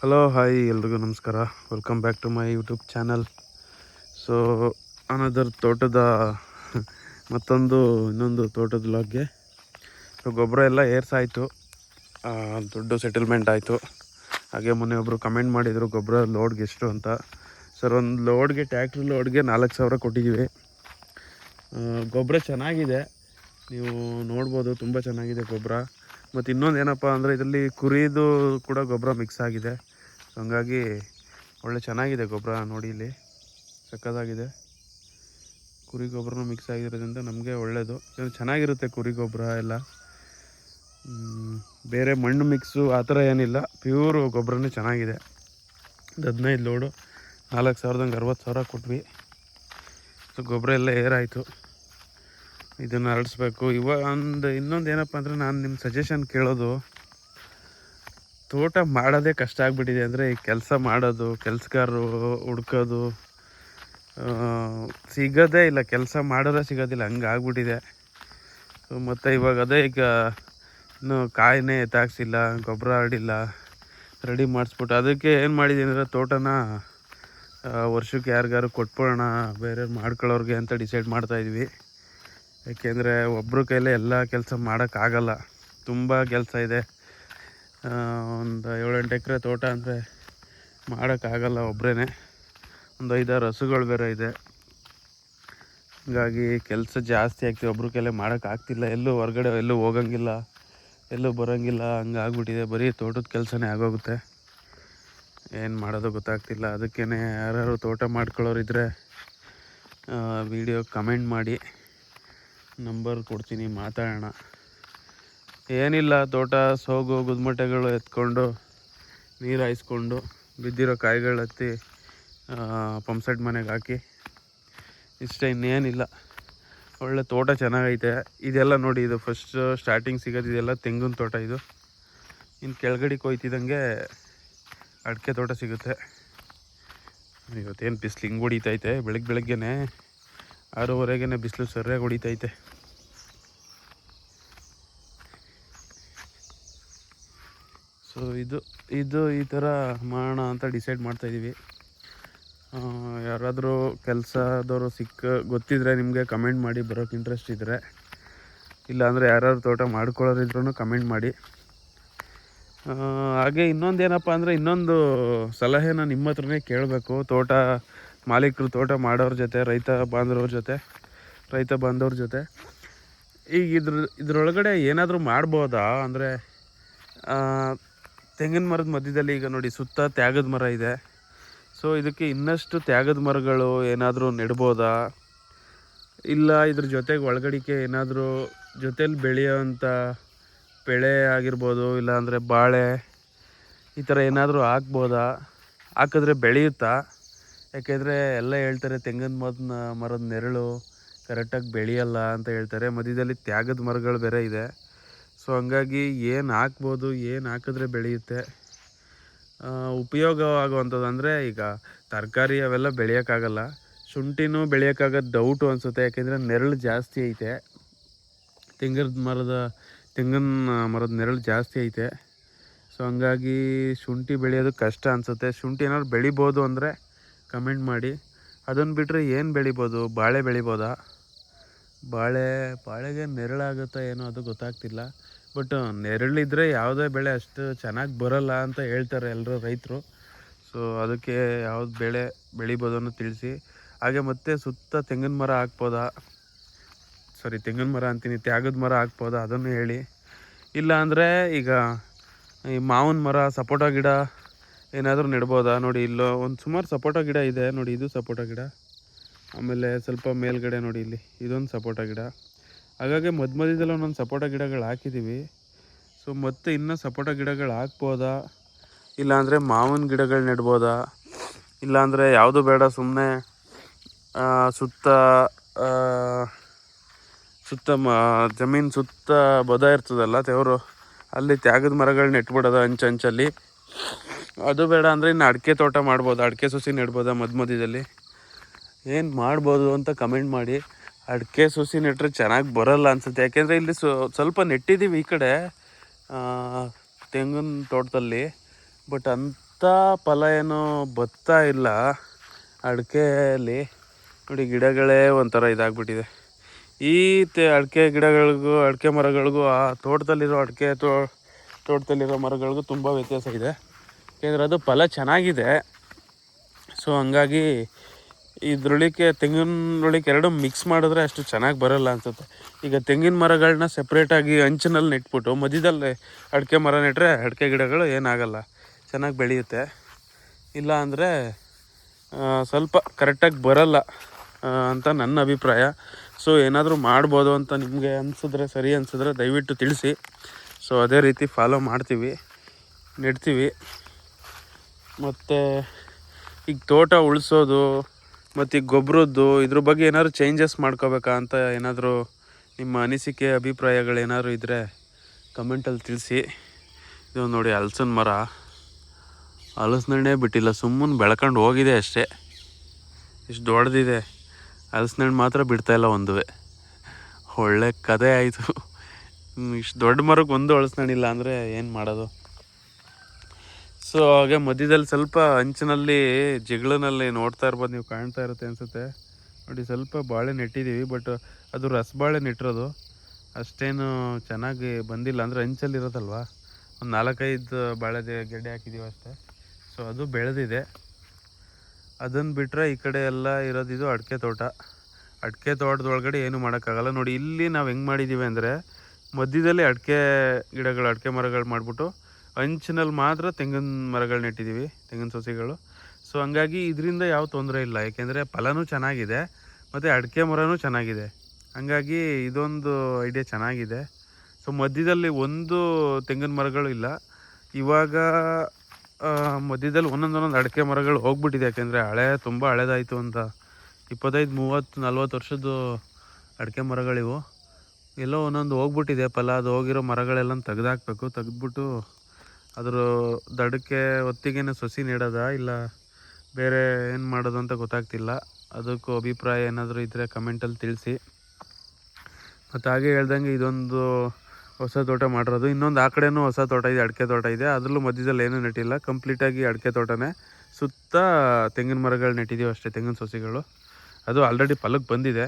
Hello hi ಎಲ್ರಿಗೂ ನಮಸ್ಕಾರ. Welcome back to my YouTube channel. So another ತೋಟದ ಇನ್ನೊಂದು ತೋಟದ ವ್ಲಾಗ್ಗೆ. ಸೊ ಗೊಬ್ಬರ ಎಲ್ಲ ಏರ್ಸಾಯಿತು, ದುಡ್ಡು ಸೆಟಲ್ಮೆಂಟ್ ಆಯಿತು. ಹಾಗೆ ಮೊನ್ನೆ ಒಬ್ಬರು ಕಮೆಂಟ್ ಮಾಡಿದರು ಗೊಬ್ಬರ ಲೋಡ್ಗೆ ಎಷ್ಟು ಅಂತ. ಸರ್, ಒಂದು ಲೋಡ್ಗೆ ಟ್ಯಾಕ್ಟ್ರಿ ಲೋಡ್ಗೆ 4,000 ಕೊಟ್ಟಿದ್ದೀವಿ. ಗೊಬ್ಬರ ಚೆನ್ನಾಗಿದೆ, ನೀವು ನೋಡ್ಬೋದು, ತುಂಬ ಚೆನ್ನಾಗಿದೆ ಗೊಬ್ಬರ. ಮತ್ತು ಇನ್ನೊಂದು ಏನಪ್ಪ ಅಂದರೆ ಇದರಲ್ಲಿ ಕುರಿದು ಕೂಡ ಗೊಬ್ಬರ ಮಿಕ್ಸ್ ಆಗಿದೆ. ಸೊ ಹಂಗಾಗಿ ಒಳ್ಳೆ ಚೆನ್ನಾಗಿದೆ ಗೊಬ್ಬರ. ನೋಡಿ ಇಲ್ಲಿ ಸಕ್ಕತ್ತಾಗಿದೆ. ಕುರಿ ಗೊಬ್ಬರನೂ ಮಿಕ್ಸ್ ಆಗಿರೋದ್ರಿಂದ ನಮಗೆ ಒಳ್ಳೆಯದು, ಚೆನ್ನಾಗಿರುತ್ತೆ ಕುರಿ ಗೊಬ್ಬರ ಎಲ್ಲ. ಬೇರೆ ಮಣ್ಣು ಮಿಕ್ಸು ಆ ಥರ ಏನಿಲ್ಲ, ಪ್ಯೂರ್ ಗೊಬ್ಬರನೇ ಚೆನ್ನಾಗಿದೆ. 15 ಲೋಡು 4,000 60,000 ಕೊಟ್ವಿ. ಸೊ ಗೊಬ್ಬರ ಎಲ್ಲ ಏರಾಯಿತು, ಇದನ್ನು ಹರಡಿಸ್ಬೇಕು. ಇನ್ನೊಂದು ಏನಪ್ಪ ಅಂದರೆ, ನಾನು ನಿಮ್ಮ ಸಜೆಷನ್ ಕೇಳೋದು, ತೋಟ ಮಾಡೋದೇ ಕಷ್ಟ ಆಗಿಬಿಟ್ಟಿದೆ. ಅಂದರೆ ಈ ಕೆಲಸ ಮಾಡೋದು, ಕೆಲಸಗಾರರು ಹುಡ್ಕೋದು ಸಿಗೋದೇ ಇಲ್ಲ, ಕೆಲಸ ಮಾಡೋದೇ ಸಿಗೋದಿಲ್ಲ, ಹಂಗೆ ಆಗ್ಬಿಟ್ಟಿದೆ. ಮತ್ತು ಇವಾಗ ಈಗ ಇನ್ನೂ ಕಾಯಿನೇ ಎತ್ತಾಕ್ಸಿಲ್ಲ, ಗೊಬ್ಬರ ಹರಡಿಲ್ಲ, ರೆಡಿ ಮಾಡಿಸ್ಬಿಟ್ಟು ಅದಕ್ಕೆ ಏನು ಮಾಡಿದ್ದೀನಿ ಅಂದರೆ, ತೋಟನ ವರ್ಷಕ್ಕೆ ಯಾರಿಗಾರು ಕೊಟ್ಬಿಡೋಣ, ಬೇರೆ ಮಾಡ್ಕೊಳ್ಳೋರಿಗೆ ಅಂತ ಡಿಸೈಡ್ ಮಾಡ್ತಾಯಿದ್ವಿ. ಯಾಕೆಂದರೆ ಒಬ್ಬರ ಕೈಲೇ ಎಲ್ಲ ಕೆಲಸ ಮಾಡೋಕ್ಕಾಗಲ್ಲ, ತುಂಬ ಕೆಲಸ ಇದೆ. ಒಂದು 7-8 ಎಕರೆ ತೋಟ ಅಂದರೆ ಮಾಡೋಕ್ಕಾಗಲ್ಲ ಒಬ್ಬರೇ. ಒಂದು 5-6 ಹಸುಗಳು ಬೇರೆ ಇದೆ, ಹೀಗಾಗಿ ಕೆಲಸ ಜಾಸ್ತಿ ಆಗ್ತಿದೆ. ಒಬ್ಬರ ಕೈಲೇ ಮಾಡೋಕ್ಕಾಗ್ತಿಲ್ಲ, ಎಲ್ಲೂ ಹೊರಗಡೆ ಎಲ್ಲೂ ಹೋಗಂಗಿಲ್ಲ, ಎಲ್ಲೂ ಬರೋಂಗಿಲ್ಲ, ಹಂಗೆ ಆಗ್ಬಿಟ್ಟಿದೆ. ಬರೀ ತೋಟದ ಕೆಲಸನೇ ಆಗೋಗುತ್ತೆ, ಏನು ಮಾಡೋದು ಗೊತ್ತಾಗ್ತಿಲ್ಲ. ಅದಕ್ಕೇ ಯಾರು ತೋಟ ಮಾಡ್ಕೊಳ್ಳೋರಿದ್ದರೆ ವಿಡಿಯೋ ಕಮೆಂಟ್ ಮಾಡಿ, ನಂಬರ್ ಕೊಡ್ತೀನಿ, ಮಾತಾಡೋಣ. ಏನಿಲ್ಲ, ತೋಟ ಸೋಗು ಗುದ್ಮಟೆಗಳು ಎತ್ಕೊಂಡು ನೀರು ಹಾಯಿಸ್ಕೊಂಡು ಬಿದ್ದಿರೋ ಕಾಯಿಗಳು ಹತ್ತಿ ಪಂಪ್ಸೆಟ್ ಮನೆಗೆ ಹಾಕಿ, ಇಷ್ಟೇ, ಇನ್ನೇನಿಲ್ಲ. ಒಳ್ಳೆ ತೋಟ ಚೆನ್ನಾಗೈತೆ. ಇದೆಲ್ಲ ನೋಡಿ, ಇದು ಫಸ್ಟ್ ಸ್ಟಾರ್ಟಿಂಗ್ ಸಿಗೋದು ಇದೆಲ್ಲ ತೆಂಗಿನ ತೋಟ. ಇದು ಇನ್ನು ಕೆಳಗಡೆಗೆ ಹೋಯ್ತಿದ್ದಂಗೆ ಅಡಿಕೆ ತೋಟ ಸಿಗುತ್ತೆ. ಇವತ್ತೇನು ಬಿಸಿಲು ಹಿಂಗೆ ಹೊಡಿತೈತೆ, ಬೆಳಗ್ಗೆನೇ 6:30ಗೆ ಬಿಸಿಲು ಸರಿಯಾಗಿ ಹೊಡಿತೈತೆ. ಸೊ ಇದು ಈ ಥರ ಮಾಡೋಣ ಅಂತ ಡಿಸೈಡ್ ಮಾಡ್ತಾಯಿದ್ದೀವಿ. ಯಾರಾದರೂ ಕೆಲಸದವರು ಗೊತ್ತಿದ್ದರೆ ನಿಮಗೆ ಕಮೆಂಟ್ ಮಾಡಿ, ಬರೋಕ್ಕೆ ಇಂಟ್ರೆಸ್ಟ್ ಇದ್ದರೆ. ಇಲ್ಲಾಂದರೆ ಯಾರಾದ್ರು ತೋಟ ಮಾಡ್ಕೊಳ್ಳೋರಿದ್ರೂ ಕಮೆಂಟ್ ಮಾಡಿ. ಹಾಗೆ ಇನ್ನೊಂದೇನಪ್ಪ ಅಂದರೆ, ಇನ್ನೊಂದು ಸಲಹೆನ ನಿಮ್ಮ ಹತ್ರನೇ ಕೇಳಬೇಕು. ತೋಟ ಮಾಲೀಕರು, ತೋಟ ಮಾಡೋರ ಜೊತೆ, ರೈತ ಬಾಂಧವ್ರ ಜೊತೆ ಈಗ ಇದ್ರೊಳಗಡೆ ಏನಾದರೂ ಮಾಡ್ಬೋದಾ ಅಂದರೆ, ತೆಂಗಿನ ಮರದ ಮಧ್ಯದಲ್ಲಿ ಈಗ ನೋಡಿ ಸುತ್ತ ತ್ಯಾಗದ ಮರ ಇದೆ. ಸೊ ಇದಕ್ಕೆ ಇನ್ನಷ್ಟು ತ್ಯಾಗದ ಮರಗಳು ಏನಾದರೂ ನೆಡ್ಬೋದಾ, ಇಲ್ಲ ಇದ್ರ ಜೊತೆಗೆ ಒಳಗಡಿಕೆ ಏನಾದರೂ ಜೊತೇಲಿ ಬೆಳೆಯೋವಂಥ ಬೆಳೆ ಆಗಿರ್ಬೋದು, ಇಲ್ಲಾಂದರೆ ಬಾಳೆ, ಈ ಥರ ಏನಾದರೂ ಹಾಕ್ಬೋದಾ? ಹಾಕಿದ್ರೆ ಬೆಳೆಯುತ್ತಾ? ಯಾಕೆಂದರೆ ಎಲ್ಲ ಹೇಳ್ತಾರೆ ತೆಂಗಿನ ಮರದ ನೆರಳು ಕರೆಕ್ಟಾಗಿ ಬೆಳೆಯಲ್ಲ ಅಂತ ಹೇಳ್ತಾರೆ. ಮಧ್ಯದಲ್ಲಿ ತ್ಯಾಗದ ಮರಗಳು ಬೇರೆ ಇದೆ. ಸೊ ಹಂಗಾಗಿ ಏನು ಹಾಕ್ಬೋದು, ಏನು ಹಾಕಿದ್ರೆ ಬೆಳೆಯುತ್ತೆ, ಉಪಯೋಗವಾಗುವಂಥದ್ದು ಅಂದರೆ, ಈಗ ತರಕಾರಿ ಅವೆಲ್ಲ ಬೆಳೆಯೋಕ್ಕಾಗಲ್ಲ, ಶುಂಠಿನೂ ಬೆಳೆಯೋಕ್ಕಾಗೋದು ಡೌಟು ಅನಿಸುತ್ತೆ. ಯಾಕೆಂದರೆ ನೆರಳು ಜಾಸ್ತಿ ಐತೆ, ತೆಂಗಿನ ಮರದ ನೆರಳು ಜಾಸ್ತಿ ಐತೆ. ಸೊ ಹಂಗಾಗಿ ಶುಂಠಿ ಬೆಳೆಯೋದು ಕಷ್ಟ ಅನಿಸುತ್ತೆ. ಶುಂಠಿ ಏನಾದ್ರು ಬೆಳಿಬೋದು ಅಂದರೆ ಕಮೆಂಟ್ ಮಾಡಿ. ಅದನ್ನು ಬಿಟ್ಟರೆ ಏನು ಬೆಳಿಬೋದು? ಬಾಳೆ ಬೆಳಿಬೋದಾ? ಬಾಳೆಗೆ ನೆರಳಾಗುತ್ತಾ ಏನೋ ಅದು ಗೊತ್ತಾಗ್ತಿಲ್ಲ. ಬಟ್ ನೆರಳಿದ್ರೆ ಯಾವುದೇ ಬೆಳೆ ಅಷ್ಟು ಚೆನ್ನಾಗಿ ಬರೋಲ್ಲ ಅಂತ ಹೇಳ್ತಾರೆ ಎಲ್ಲರೂ ರೈತರು. ಸೊ ಅದಕ್ಕೆ ಯಾವ್ದು ಬೆಳೆ ಬೆಳಿಬೋದು ಅನ್ನೋ ತಿಳಿಸಿ. ಹಾಗೆ ಮತ್ತೆ ಸುತ್ತ ತೆಂಗಿನ ಮರ ಹಾಕ್ಬೋದಾ, ತ್ಯಾಗದ ಮರ ಹಾಕ್ಬೋದಾ ಅದನ್ನು ಹೇಳಿ. ಇಲ್ಲ ಅಂದರೆ ಈಗ ಈ ಮಾವಿನ ಮರ, ಸಪೋಟ ಗಿಡ ಏನಾದರೂ ನೆಡ್ಬೋದಾ? ನೋಡಿ ಇಲ್ಲೋ ಒಂದು ಸುಮಾರು ಸಪೋಟ ಗಿಡ ಇದೆ ನೋಡಿ, ಇದು ಸಪೋಟ ಗಿಡ. ಆಮೇಲೆ ಸ್ವಲ್ಪ ಮೇಲ್ಗಡೆ ನೋಡಿ, ಇಲ್ಲಿ ಇದೊಂದು ಸಪೋಟ ಗಿಡ. ಹಾಗಾಗಿ ಮಧ್ಯದಲ್ಲಿ ಒಂದೊಂದು ಸಪೋಟ ಗಿಡಗಳು ಹಾಕಿದ್ದೀವಿ. ಸೊ ಮತ್ತೆ ಇನ್ನೂ ಸಪೋಟ ಗಿಡಗಳು ಹಾಕ್ಬೋದಾ, ಇಲ್ಲಾಂದರೆ ಮಾವಿನ ಗಿಡಗಳು ನೆಡ್ಬೋದಾ? ಇಲ್ಲಾಂದರೆ ಯಾವುದು ಬೇಡ, ಸುಮ್ಮನೆ ಸುತ್ತ ಜಮೀನು ಸುತ್ತ ಬದ ಇರ್ತದಲ್ಲ ತೆವರು, ಅಲ್ಲಿ ತ್ಯಾಗದ ಮರಗಳು ನೆಟ್ಬಿಡೋದ ಅಂಚಲ್ಲಿ. ಅದು ಬೇಡ ಅಂದರೆ ಇನ್ನು ಅಡಿಕೆ ತೋಟ ಮಾಡ್ಬೋದು, ಅಡಿಕೆ ಸಸಿ ನೆಡ್ಬೋದಾ ಮಧ್ಯದಲ್ಲಿ? ಏನು ಮಾಡ್ಬೋದು ಅಂತ ಕಮೆಂಟ್ ಮಾಡಿ. ಅಡಿಕೆ ಸಸಿ ನೆಟ್ಟರೆ ಚೆನ್ನಾಗಿ ಬರೋಲ್ಲ ಅನಿಸುತ್ತೆ. ಯಾಕೆಂದರೆ ಇಲ್ಲಿ ಸ್ವಲ್ಪ ನೆಟ್ಟಿದ್ದೀವಿ ಈ ಕಡೆ ತೆಂಗಿನ ತೋಟದಲ್ಲಿ. ಬಟ್ ಫಲ ಏನು ಬರ್ತಾ ಇಲ್ಲ ಅಡಿಕೆಯಲ್ಲಿ. ನೋಡಿ ಗಿಡಗಳೇ ಒಂಥರ ಇದಾಗ್ಬಿಟ್ಟಿದೆ. ಈ ಅಡಿಕೆ ಗಿಡಗಳಿಗೂ ಅಡಿಕೆ ಮರಗಳಿಗೂ ಆ ತೋಟದಲ್ಲಿರೋ ತೋಟದಲ್ಲಿರೋ ಮರಗಳಿಗೂ ತುಂಬ ವ್ಯತ್ಯಾಸ ಇದೆ. ಏಕೆಂದರೆ ಅದು ಫಲ ಚೆನ್ನಾಗಿದೆ. ಸೊ ಹಂಗಾಗಿ ಇದ್ರೊಳಿಗೆ ತೆಂಗಿನೊಳಿಗೆ ಎರಡು ಮಿಕ್ಸ್ ಮಾಡಿದ್ರೆ ಅಷ್ಟು ಚೆನ್ನಾಗಿ ಬರೋಲ್ಲ ಅನಿಸುತ್ತೆ. ಈಗ ತೆಂಗಿನ ಮರಗಳನ್ನ ಸಪ್ರೇಟಾಗಿ ಅಂಚಿನಲ್ಲಿ ನೆಟ್ಬಿಟ್ಟು ಮಧ್ಯದಲ್ಲಿ ಅಡಿಕೆ ಮರ ನೆಟ್ಟರೆ ಅಡಿಕೆ ಗಿಡಗಳು ಏನಾಗಲ್ಲ, ಚೆನ್ನಾಗಿ ಬೆಳೆಯುತ್ತೆ. ಇಲ್ಲ ಅಂದರೆ ಸ್ವಲ್ಪ ಕರೆಕ್ಟಾಗಿ ಬರಲ್ಲ ಅಂತ ನನ್ನ ಅಭಿಪ್ರಾಯ. ಸೊ ಏನಾದರೂ ಮಾಡ್ಬೋದು ಅಂತ ನಿಮಗೆ ಅನಿಸಿದ್ರೆ, ಸರಿ ಅನಿಸಿದ್ರೆ ದಯವಿಟ್ಟು ತಿಳಿಸಿ. ಸೊ ಅದೇ ರೀತಿ ಫಾಲೋ ಮಾಡ್ತೀವಿ, ನೆಡ್ತೀವಿ. ಮತ್ತು ಈಗ ತೋಟ ಉಳಿಸೋದು ಮತ್ತು ಈಗ ಗೊಬ್ಬರದ್ದು ಇದ್ರ ಬಗ್ಗೆ ಏನಾದರೂ ಚೇಂಜಸ್ ಮಾಡ್ಕೋಬೇಕಾ ಅಂತ ಏನಾದರೂ ನಿಮ್ಮ ಅನಿಸಿಕೆ ಅಭಿಪ್ರಾಯಗಳೇನಾದರೂ ಇದ್ದರೆ ಕಮೆಂಟಲ್ಲಿ ತಿಳಿಸಿ. ಇದು ನೋಡಿ ಹಲಸಿನ ಮರ, ಹಲಸಿನಣ್ಣೆ ಬಿಟ್ಟಿಲ್ಲ, ಸುಮ್ಮನೆ ಬೆಳ್ಕೊಂಡು ಹೋಗಿದೆ ಅಷ್ಟೇ. ಇಷ್ಟು ದೊಡ್ಡದಿದೆ, ಹಲಸಿನಣ್ಣು ಮಾತ್ರ ಬಿಡ್ತಾಯಿಲ್ಲ ಒಂದುವೆ. ಒಳ್ಳೆ ಕಥೆ ಆಯಿತು. ಇಷ್ಟು ದೊಡ್ಡ ಮರಕ್ಕೆ ಒಂದು ಹಲಸಿನಣ್ಣಿಲ್ಲ ಅಂದರೆ ಏನು ಮಾಡೋದು? ಸೊ ಹಾಗೆ ಮಧ್ಯದಲ್ಲಿ ಸ್ವಲ್ಪ ಅಂಚಿನಲ್ಲಿ ಜಿಗಳಿನಲ್ಲಿ ನೋಡ್ತಾ ಇರ್ಬೋದು, ನೀವು ಕಾಣ್ತಾ ಇರುತ್ತೆ ಅನಿಸುತ್ತೆ ನೋಡಿ. ಸ್ವಲ್ಪ ಬಾಳೆ ನೆಟ್ಟಿದ್ದೀವಿ, ಬಟ್ ಅದು ರಸಬಾಳೆ ನೆಟ್ಟಿರೋದು, ಅಷ್ಟೇನು ಚೆನ್ನಾಗಿ ಬಂದಿಲ್ಲ. ಅಂದರೆ ಅಂಚಲ್ಲಿರೋದಲ್ವ, ಒಂದು 4-5 ಬಾಳೆ ಗೆಡ್ಡೆ ಹಾಕಿದ್ದೀವಿ ಅಷ್ಟೇ. ಸೊ ಅದು ಬೆಳೆದಿದೆ. ಅದನ್ನು ಬಿಟ್ಟರೆ ಈ ಕಡೆ ಎಲ್ಲ ಇರೋದಿದು ಅಡಿಕೆ ತೋಟ. ಅಡಿಕೆ ತೋಟದೊಳಗಡೆ ಏನು ಮಾಡೋಕ್ಕಾಗಲ್ಲ. ನೋಡಿ ಇಲ್ಲಿ ನಾವು ಹೆಂಗೆ ಮಾಡಿದ್ದೀವಿ ಅಂದರೆ, ಮಧ್ಯದಲ್ಲಿ ಅಡಿಕೆ ಮರಗಳು ಮಾಡಿಬಿಟ್ಟು ಅಂಚಿನಲ್ಲಿ ಮಾತ್ರ ತೆಂಗಿನ ಮರಗಳು ನೆಟ್ಟಿದ್ದೀವಿ, ತೆಂಗಿನ ಸಸಿಗಳು. ಸೊ ಹಂಗಾಗಿ ಇದರಿಂದ ಯಾವ ತೊಂದರೆ ಇಲ್ಲ, ಏಕೆಂದರೆ ಫಲನೂ ಚೆನ್ನಾಗಿದೆ ಮತ್ತು ಅಡಿಕೆ ಮರನೂ ಚೆನ್ನಾಗಿದೆ. ಹಂಗಾಗಿ ಇದೊಂದು ಐಡಿಯಾ ಚೆನ್ನಾಗಿದೆ. ಸೊ ಮಧ್ಯದಲ್ಲಿ ಒಂದು ತೆಂಗಿನ ಮರಗಳು ಇಲ್ಲ. ಇವಾಗ ಮಧ್ಯದಲ್ಲಿ ಒಂದೊಂದು ಅಡಿಕೆ ಮರಗಳು ಹೋಗ್ಬಿಟ್ಟಿದೆ, ಯಾಕೆಂದರೆ ತುಂಬ ಹಳೇದಾಯಿತು ಅಂತ. 25, 30, 40 ವರ್ಷದ್ದು ಅಡಿಕೆ ಮರಗಳಿವು. ಎಲ್ಲೋ ಒಂದೊಂದು ಹೋಗ್ಬಿಟ್ಟಿದೆ ಫಲ. ಅದು ಹೋಗಿರೋ ಮರಗಳೆಲ್ಲ ತೆಗೆದಾಕಬೇಕು. ತೆಗೆದ್ಬಿಟ್ಟು ಅದ್ರ ದಡಕ್ಕೆ ಹೊತ್ತಿಗೆ ಸಸಿ ನೆಡೋದಾ ಇಲ್ಲ ಬೇರೆ ಏನು ಮಾಡೋದು ಅಂತ ಗೊತ್ತಾಗ್ತಿಲ್ಲ. ಅದಕ್ಕೂ ಅಭಿಪ್ರಾಯ ಏನಾದರೂ ಇದ್ದರೆ ಕಮೆಂಟಲ್ಲಿ ತಿಳಿಸಿ. ಮತ್ತು ಹಾಗೆ ಹೇಳ್ದಂಗೆ ಇದೊಂದು ಹೊಸ ತೋಟ ಮಾಡಿರೋದು. ಇನ್ನೊಂದು ಆ ಕಡೆನೂ ಹೊಸ ತೋಟ ಇದೆ, ಅಡಿಕೆ ತೋಟ ಇದೆ. ಅದರಲ್ಲೂ ಮಧ್ಯದಲ್ಲಿ ಏನೂ ನೆಟ್ಟಿಲ್ಲ, ಕಂಪ್ಲೀಟಾಗಿ ಅಡಿಕೆ ತೋಟನೇ. ಸುತ್ತ ತೆಂಗಿನ ಮರಗಳು ನೆಟ್ಟಿದ್ದೀವಿ ಅಷ್ಟೇ, ತೆಂಗಿನ ಸಸಿಗಳು. ಅದು ಆಲ್ರೆಡಿ ಫಲಕ್ಕೆ ಬಂದಿದೆ.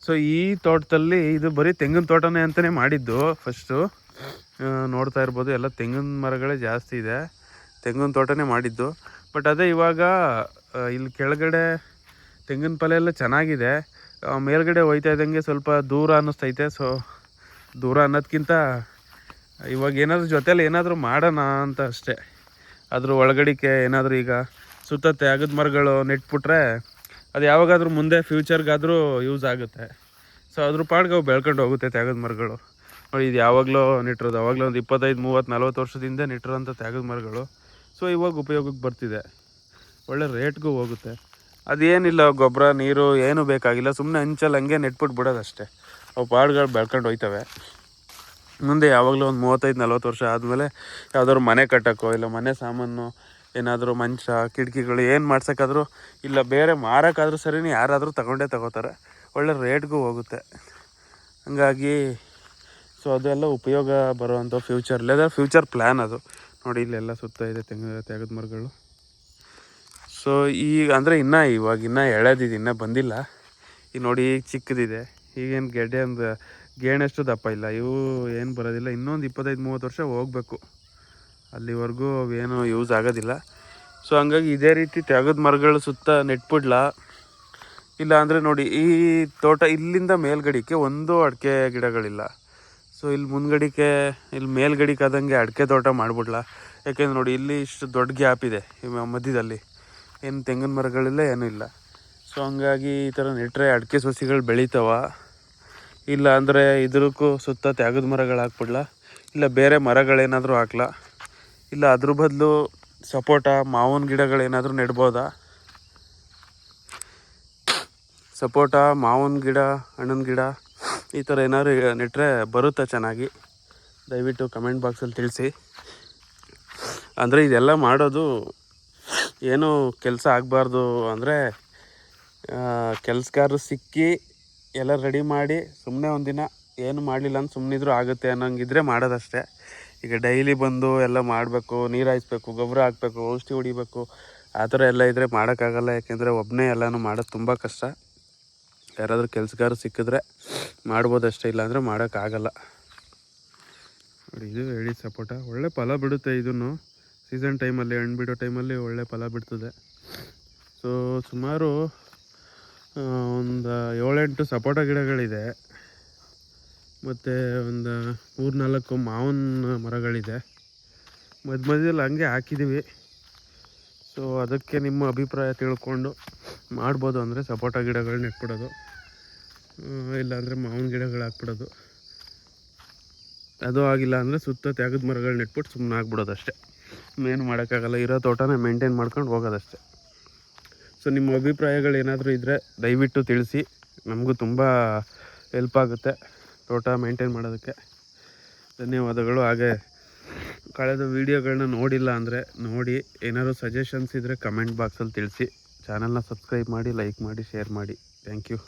ಸೊ ಈ ತೋಟದಲ್ಲಿ ಇದು ಬರೀ ತೆಂಗಿನ ತೋಟನೇ ಅಂತಲೇ ಮಾಡಿದ್ದು ಫಸ್ಟು. ನೋಡ್ತಾ ಇರ್ಬೋದು, ಎಲ್ಲ ತೆಂಗಿನ ಮರಗಳೇ ಜಾಸ್ತಿ ಇದೆ, ತೆಂಗಿನ ತೋಟನೇ ಮಾಡಿದ್ದು. ಬಟ್ ಅದೇ ಇವಾಗ ಇಲ್ಲಿ ಕೆಳಗಡೆ ತೆಂಗಿನ ಫಲ ಎಲ್ಲ ಚೆನ್ನಾಗಿದೆ, ಮೇಲ್ಗಡೆ ಹೋಯ್ತಾ ಇದ್ದಂಗೆ ಸ್ವಲ್ಪ ದೂರ ಅನ್ನಿಸ್ತೈತೆ. ಸೊ ದೂರ ಅನ್ನೋದಕ್ಕಿಂತ ಇವಾಗ ಏನಾದರೂ ಜೊತೆಲಿ ಏನಾದರೂ ಮಾಡೋಣ ಅಂತ ಅಷ್ಟೇ. ಅದ್ರ ಒಳಗಡಿಕೆ ಏನಾದರೂ ಈಗ ಸುತ್ತ ತ್ಯಾಗದ ಮರಗಳು ನೆಟ್ಬಿಟ್ರೆ ಅದು ಯಾವಾಗಾದರೂ ಮುಂದೆ ಫ್ಯೂಚರ್ಗಾದರೂ ಯೂಸ್ ಆಗುತ್ತೆ. ಸೊ ಅದ್ರ ಪಾಡ್ಗೆ ಅವು ಬೆಳ್ಕೊಂಡು ಹೋಗುತ್ತೆ ತ್ಯಾಗದ ಮರಗಳು. ನೋಡಿ ಇದು ಯಾವಾಗಲೂ ನೆಟ್ಟಿರೋದು, ಆವಾಗಲೇ ಒಂದು 25, 30, 40 ವರ್ಷದಿಂದ ನೆಟ್ಟಿರೋಂಥ ತ್ಯಾಗದ ಮರಗಳು. ಸೊ ಇವಾಗ ಉಪಯೋಗಕ್ಕೆ ಬರ್ತಿದೆ, ಒಳ್ಳೆ ರೇಟ್ಗೂ ಹೋಗುತ್ತೆ. ಅದೇನಿಲ್ಲ, ಗೊಬ್ಬರ ನೀರು ಏನೂ ಬೇಕಾಗಿಲ್ಲ, ಸುಮ್ಮನೆ ಅಂಚಲ್ಲಿ ಹಂಗೆ ನೆಟ್ಬಿಟ್ಟು ಬಿಡೋದಷ್ಟೇ. ಅವು ಪಾಡ್ಗಳು ಬೆಳ್ಕೊಂಡು ಹೋಯ್ತವೆ. ಮುಂದೆ ಯಾವಾಗಲೂ ಒಂದು 35, 40 ವರ್ಷ ಆದಮೇಲೆ ಯಾವುದಾದ್ರು ಮನೆ ಕಟ್ಟೋಕ್ಕೋ ಇಲ್ಲ ಮನೆ ಸಾಮಾನು ಏನಾದರೂ ಮಂಚ ಕಿಟಕಿಗಳು ಏನು ಮಾಡ್ಸೋಕ್ಕಾದರೂ ಇಲ್ಲ ಬೇರೆ ಮಾರೋಕ್ಕಾದ್ರೂ ಸರಿನೇ ಯಾರಾದರೂ ತಗೋತಾರೆ, ಒಳ್ಳೆ ರೇಟ್ಗೂ ಹೋಗುತ್ತೆ. ಹಂಗಾಗಿ ಸೊ ಅದೆಲ್ಲ ಉಪಯೋಗ ಬರುವಂಥ ಫ್ಯೂಚರ್ ಪ್ಲ್ಯಾನ್ ಅದು. ನೋಡಿ ಇಲ್ಲೆಲ್ಲ ಸುತ್ತ ಇದೆ ತ್ಯಾಗದ ಮರಗಳು. ಸೊ ಈಗ ಅಂದರೆ ಇನ್ನೂ ಎಳೆದಿದೆ, ಇನ್ನೂ ಬಂದಿಲ್ಲ. ಈಗ ನೋಡಿ ಈಗ ಚಿಕ್ಕದಿದೆ, ಈಗೇನು ಗೇಣಷ್ಟು ದಪ್ಪ ಇಲ್ಲ, ಇವು ಏನು ಬರೋದಿಲ್ಲ. ಇನ್ನೊಂದು 25, 30 ವರ್ಷ ಹೋಗಬೇಕು, ಅಲ್ಲಿವರೆಗೂ ಅವೇನು ಯೂಸ್ ಆಗೋದಿಲ್ಲ. ಸೊ ಹಂಗಾಗಿ ಇದೇ ರೀತಿ ತ್ಯಾಗದ ಮರಗಳು ಸುತ್ತ ನೆಟ್ಬಿಡ್ಲಾ. ಇಲ್ಲ ಅಂದರೆ ನೋಡಿ ಈ ತೋಟ ಇಲ್ಲಿಂದ ಮೇಲ್ಗಡಿಕೆ ಒಂದು ಅಡಿಕೆ ಗಿಡಗಳಿಲ್ಲ. ಸೊ ಇಲ್ಲಿ ಮುಂದ್ಗಡಿಕೆ ಇಲ್ಲಿ ಮೇಲ್ಗಡಿಕೆ ಆದಂಗೆ ಅಡಿಕೆ ತೋಟ ಮಾಡಿಬಿಡ್ಲಾ. ಯಾಕೆಂದ್ರೆ ನೋಡಿ ಇಲ್ಲಿ ಇಷ್ಟು ದೊಡ್ಡ ಗ್ಯಾಪ್ ಇದೆ ಮಧ್ಯದಲ್ಲಿ, ಏನು ತೆಂಗಿನ ಮರಗಳಿಲ್ಲ, ಏನೂ ಇಲ್ಲ. ಸೊ ಹಂಗಾಗಿ ಈ ಥರ ನೆಟ್ಟರೆ ಅಡಿಕೆ ಸಸಿಗಳು ಬೆಳಿತಾವ. ಇಲ್ಲ ಅಂದರೆ ಇದಕ್ಕೂ ಸುತ್ತ ತ್ಯಾಗದ ಮರಗಳು ಹಾಕ್ಬಿಡ್ಲಾ, ಇಲ್ಲ ಬೇರೆ ಮರಗಳೇನಾದರೂ ಹಾಕ್ಲಾ, ಇಲ್ಲ ಅದ್ರ ಬದಲು ಸಪೋಟ ಮಾವಿನ ಗಿಡಗಳೇನಾದರೂ ನೆಡ್ಬೋದಾ. ಸಪೋಟ, ಮಾವಿನ ಗಿಡ, ಹಣ್ಣಿನ ಗಿಡ ಈ ಥರ ಏನಾದ್ರು ನೆಟ್ಟರೆ ಬರುತ್ತಾ ಚೆನ್ನಾಗಿ? ದಯವಿಟ್ಟು ಕಮೆಂಟ್ ಬಾಕ್ಸಲ್ಲಿ ತಿಳಿಸಿ. ಅಂದರೆ ಇದೆಲ್ಲ ಮಾಡೋದು ಏನೂ ಕೆಲಸ ಆಗಬಾರ್ದು, ಅಂದರೆ ಕೆಲಸಗಾರರು ಸಿಕ್ಕಿ ಎಲ್ಲ ರೆಡಿ ಮಾಡಿ ಸುಮ್ಮನೆ ಒಂದಿನ ಏನು ಮಾಡಲಿಲ್ಲ ಅಂತ ಸುಮ್ಮನಿದ್ರು ಆಗುತ್ತೆ ಅನ್ನೋಂಗಿದ್ರೆ ಮಾಡೋದಷ್ಟೇ. ಈಗ ಡೈಲಿ ಬಂದು ಎಲ್ಲ ಮಾಡಬೇಕು, ನೀರು ಹಾಯಿಸ್ಬೇಕು, ಗೊಬ್ಬರ ಹಾಕಬೇಕು, ಔಷಧಿ ಹೊಡಿಬೇಕು, ಆ ಥರ ಎಲ್ಲ ಇದ್ದರೆ ಮಾಡೋಕ್ಕಾಗಲ್ಲ. ಯಾಕೆಂದರೆ ಒಬ್ಬನೇ ಎಲ್ಲನೂ ಮಾಡೋದು ತುಂಬ ಕಷ್ಟ. ಯಾರಾದರೂ ಕೆಲಸಗಾರ ಸಿಕ್ಕಿದ್ರೆ ಮಾಡ್ಬೋದು ಅಷ್ಟೇ, ಇಲ್ಲಾಂದರೆ ಮಾಡೋಕ್ಕಾಗಲ್ಲ. ನೋಡಿ ಇದು ಹೇಳಿ ಸಪೋಟ ಒಳ್ಳೆ ಫಲ ಬಿಡುತ್ತೆ. ಇದನ್ನು ಸೀಸನ್ ಟೈಮಲ್ಲಿ, ಹಣ್ಣು ಬಿಡೋ ಟೈಮಲ್ಲಿ ಒಳ್ಳೆ ಫಲ ಬಿಡ್ತದೆ. ಸೊ ಸುಮಾರು ಒಂದು 7-8 ಸಪೋಟ ಗಿಡಗಳಿದೆ, ಮತ್ತು ಒಂದು 3-4 ಮಾವಿನ ಮರಗಳಿದೆ. ಮಧ್ಯದಲ್ಲಿ ಹಂಗೆ ಹಾಕಿದ್ದೀವಿ. ಸೊ ಅದಕ್ಕೆ ನಿಮ್ಮ ಅಭಿಪ್ರಾಯ ತಿಳ್ಕೊಂಡು ಮಾಡ್ಬೋದು ಅಂದರೆ ಸಪೋಟ ಗಿಡಗಳು ನೆಟ್ಬಿಡೋದು, ಇಲ್ಲಾಂದರೆ ಮಾವಿನ ಗಿಡಗಳು ಹಾಕ್ಬಿಡೋದು. ಅದು ಆಗಿಲ್ಲ ಅಂದರೆ ಸುತ್ತ ತ್ಯಾಗದ ಮರಗಳು ನೆಟ್ಬಿಟ್ಟು ಸುಮ್ಮನೆ ಆಗ್ಬಿಡೋದು ಅಷ್ಟೇ. ಏನು ಮಾಡೋಕ್ಕಾಗಲ್ಲ, ಇರೋ ತೋಟನ ಮೇಂಟೈನ್ ಮಾಡ್ಕೊಂಡು ಹೋಗೋದಷ್ಟೇ. ಸೊ ನಿಮ್ಮ ಅಭಿಪ್ರಾಯಗಳು ಏನಾದರೂ ಇದ್ದರೆ ದಯವಿಟ್ಟು ತಿಳಿಸಿ, ನಮಗೂ ತುಂಬ ಹೆಲ್ಪ್ ಆಗುತ್ತೆ ತೋಟ ಮೇಂಟೈನ್ ಮಾಡೋದಕ್ಕೆ. ಧನ್ಯವಾದಗಳು. ಹಾಗೆ ಕಳೆದ ವೀಡಿಯೋಗಳನ್ನ ನೋಡಿಲ್ಲ ಅಂದರೆ ನೋಡಿ, ಏನಾದರೂ ಸಜೆಷನ್ಸ್ ಇದ್ದರೆ ಕಮೆಂಟ್ ಬಾಕ್ಸಲ್ಲಿ ತಿಳಿಸಿ. ಚಾನಲ್ನ ಸಬ್ಸ್ಕ್ರೈಬ್ ಮಾಡಿ, ಲೈಕ್ ಮಾಡಿ, ಶೇರ್ ಮಾಡಿ. Thank you.